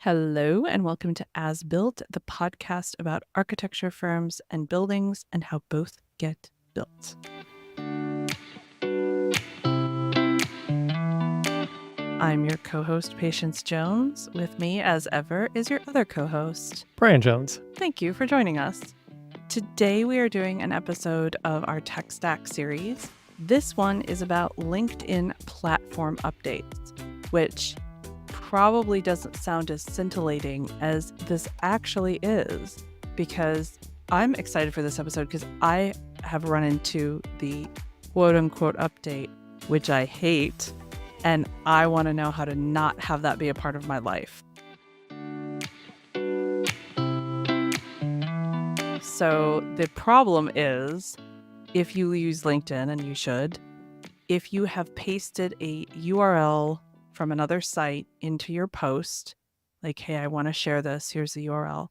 Hello, and welcome to As Built, the podcast about architecture firms and buildings and how both get built. I'm your co-host, Patience Jones. With me, as ever, is your other co-host, Brian Jones. Thank you for joining us. Today, we are doing an episode of our Tech Stack series. This one is about LinkedIn platform updates, which probably doesn't sound as scintillating as this actually is, because I'm excited for this episode because I have run into the quote-unquote update, which I hate, and I want to know how to not have that be a part of my life. So the problem is, if you use LinkedIn, and you should, if you have pasted a URL from another site into your post, like, hey, I want to share this, here's the URL,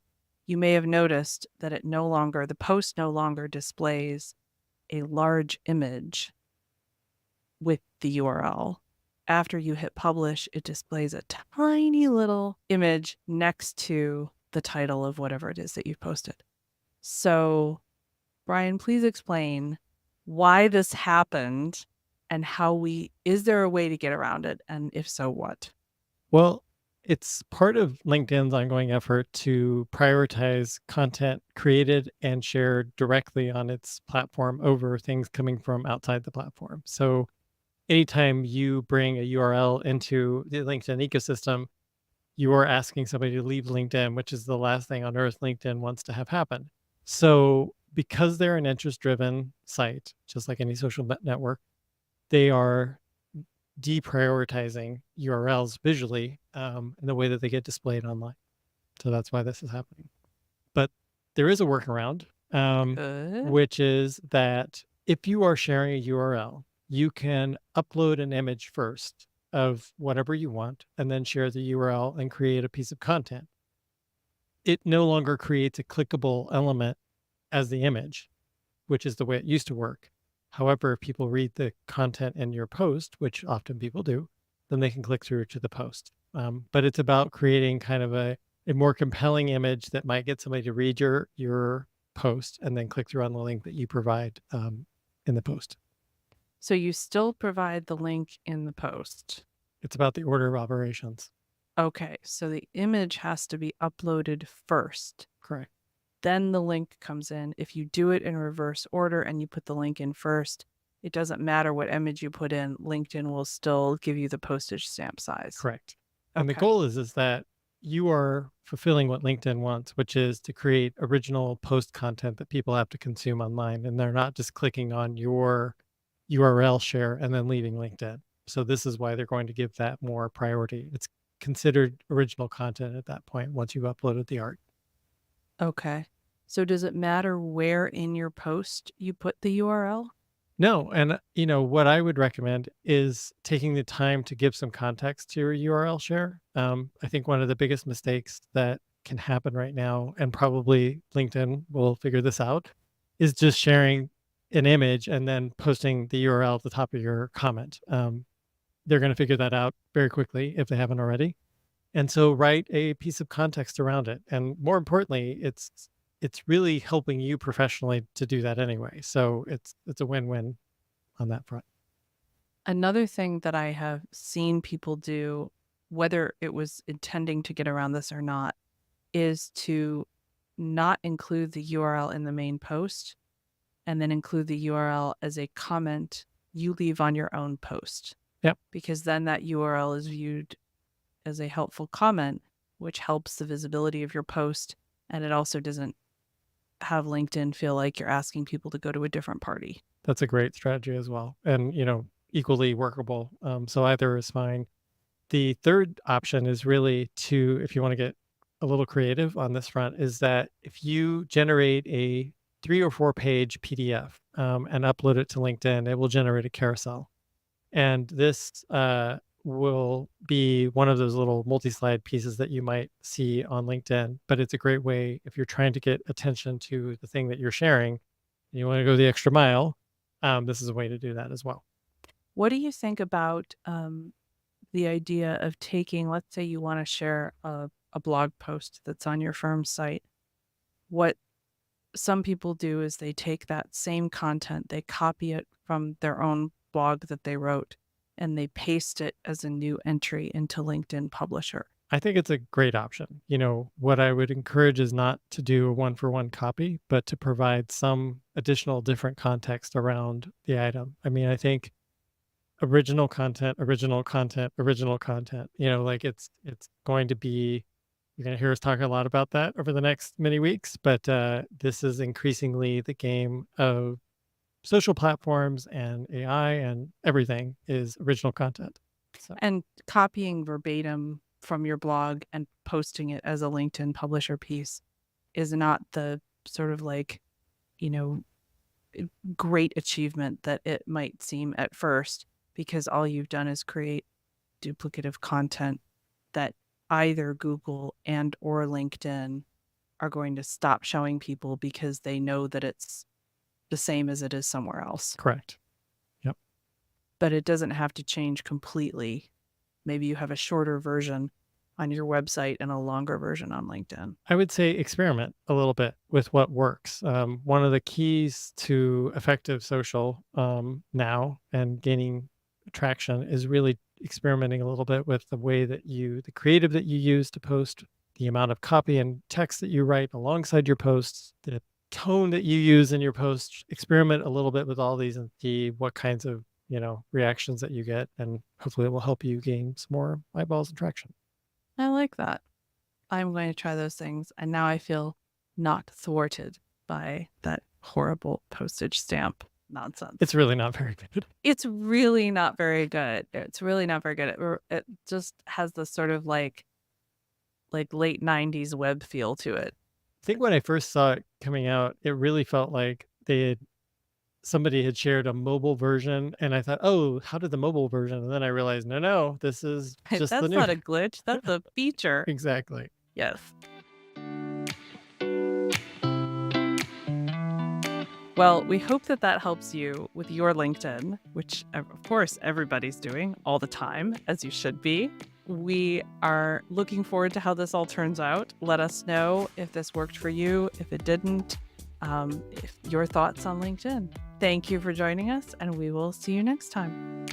you may have noticed that the post no longer displays a large image with the URL. After you hit publish, it displays a tiny little image next to the title of whatever it is that you've posted. So, Brian, please explain why this happened and is there a way to get around it? And if so, what? Well, it's part of LinkedIn's ongoing effort to prioritize content created and shared directly on its platform over things coming from outside the platform. So anytime you bring a URL into the LinkedIn ecosystem, you are asking somebody to leave LinkedIn, which is the last thing on earth LinkedIn wants to have happen. So because they're an interest-driven site, just like any social network, they are deprioritizing URLs visually in the way that they get displayed online. So that's why this is happening. But there is a workaround, which is that if you are sharing a URL, you can upload an image first of whatever you want and then share the URL and create a piece of content. It no longer creates a clickable element as the image, which is the way it used to work. However, if people read the content in your post, which often people do, then they can click through to the post. But it's about creating kind of a more compelling image that might get somebody to read your post and then click through on the link that you provide in the post. So you still provide the link in the post. It's about the order of operations. Okay, so the image has to be uploaded first. Correct. Then the link comes in. If you do it in reverse order and you put the link in first, it doesn't matter what image you put in, LinkedIn will still give you the postage stamp size. Correct. And the goal is that you are fulfilling what LinkedIn wants, which is to create original post content that people have to consume online. And they're not just clicking on your URL share and then leaving LinkedIn. So this is why they're going to give that more priority. It's considered original content at that point once you've uploaded the art. Okay. So does it matter where in your post you put the URL? No. And, what I would recommend is taking the time to give some context to your URL share. I think one of the biggest mistakes that can happen right now, and probably LinkedIn will figure this out, is just sharing an image and then posting the URL at the top of your comment. They're going to figure that out very quickly if they haven't already. And so write a piece of context around it. And more importantly, it's really helping you professionally to do that anyway. So it's a win-win on that front. Another thing that I have seen people do, whether it was intending to get around this or not, is to not include the URL in the main post and then include the URL as a comment you leave on your own post. Yep. Because then that URL is viewed as a helpful comment, which helps the visibility of your post. And it also doesn't have LinkedIn feel like you're asking people to go to a different party. That's a great strategy as well. And, equally workable. So either is fine. The third option is really if you want to get a little creative on this front, is that if you generate a 3 or 4 page PDF and upload it to LinkedIn, it will generate a carousel. And this will be one of those little multi-slide pieces that you might see on LinkedIn, but it's a great way if you're trying to get attention to the thing that you're sharing and you want to go the extra mile. This is a way to do that as well. What do you think about the idea of taking, let's say you want to share a a blog post that's on your firm's site, what some people do is they take that same content, they copy it from their own blog that they wrote, and they paste it as a new entry into LinkedIn Publisher. I think it's a great option. What I would encourage is not to do a one-for-one copy, but to provide some additional different context around the item. I mean, I think original content, original content, original content, like it's going to be, you're going to hear us talk a lot about that over the next many weeks, but this is increasingly the game of social platforms and AI, and everything is original content. So. And copying verbatim from your blog and posting it as a LinkedIn Publisher piece is not the sort of great achievement that it might seem at first, because all you've done is create duplicative content that either Google and or LinkedIn are going to stop showing people because they know that it's the same as it is somewhere else. Correct. Yep. But it doesn't have to change completely. Maybe you have a shorter version on your website and a longer version on LinkedIn. I would say experiment a little bit with what works. One of the keys to effective social now and gaining traction is really experimenting a little bit with the way that the creative that you use to post, the amount of copy and text that you write alongside your posts, the tone that you use in your posts. Experiment a little bit with all these and see what kinds of reactions that you get, and hopefully it will help you gain some more eyeballs and traction. I like that. I'm going to try those things, and now I feel not thwarted by that horrible postage stamp nonsense. It's really not very good. It's really not very good. It just has this sort of like late 90s web feel to it. I think when I first saw it coming out, it really felt like somebody had shared a mobile version, and I thought, oh, how did the mobile version? And then I realized, no, this is just that's the new. not a glitch. That's a feature. Exactly. Yes. Well, we hope that helps you with your LinkedIn, which of course everybody's doing all the time, as you should be. We are looking forward to how this all turns out. Let us know if this worked for you, if it didn't, if your thoughts on LinkedIn. Thank you for joining us, and we will see you next time.